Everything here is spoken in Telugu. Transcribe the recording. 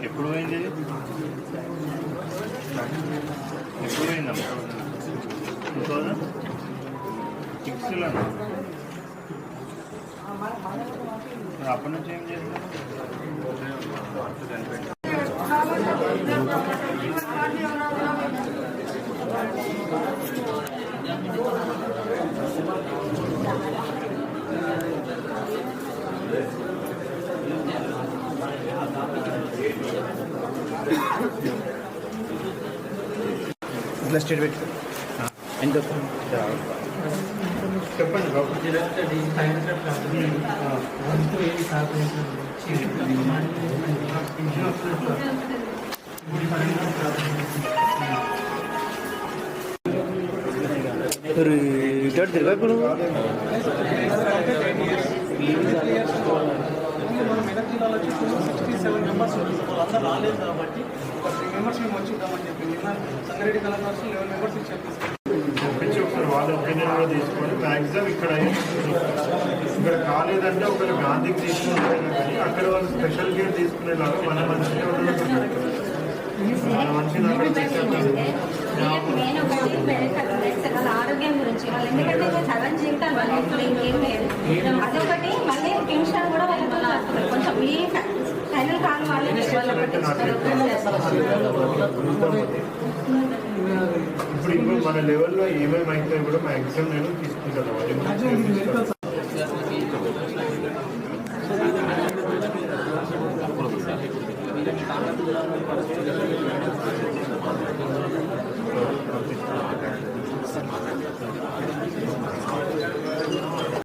ఎప్పుడు పోయింది ఇది? ఎప్పుడు పోయిందమ్మా? 2006లో అప్పటి నుంచి ఏం చేస్తున్నారు? స్టేట్ పెట్టి ఎంత చెప్పండి బాబు. రిటర్న్ తిరగా ఇప్పుడు మెదక్ జిల్లాలో వచ్చి 267 మెంబర్స్ వాళ్ళందరూ రాలేదు కాబట్టి ఒక 3 మెంబర్స్ మేము వచ్చి ఇద్దామని చెప్పి నిన్న సంగారెడ్డి కలెక్టర్స్ 11 మెంబర్స్ పంపించి ఒకసారి వాళ్ళ ఒపీనియన్ కూడా తీసుకొని మ్యాక్సిమం ఇక్కడ కాలేదంటే ఒకరు గాంధీకి తీసుకుంటారు కానీ అక్కడ వాళ్ళు స్పెషల్ కేర్ తీసుకునేలాగా మన మనిషిని మన మనిషిని ఆరోగ్యం గురించి వాళ్ళు ఎందుకంటే చదవని జీవితాలు వాళ్ళు ఇప్పుడు ఇంకేం లేదు. అదొకటి మళ్ళీ పెన్షన్ కూడా వాళ్ళతో కొంచెం ఈ ఫైనల్ కాల్ వాళ్ళు ఇప్పుడు మన లెవెల్లో ఏమేమి అయితే కూడా మ్యాక్సిమం నేను తీసుకుంటాను.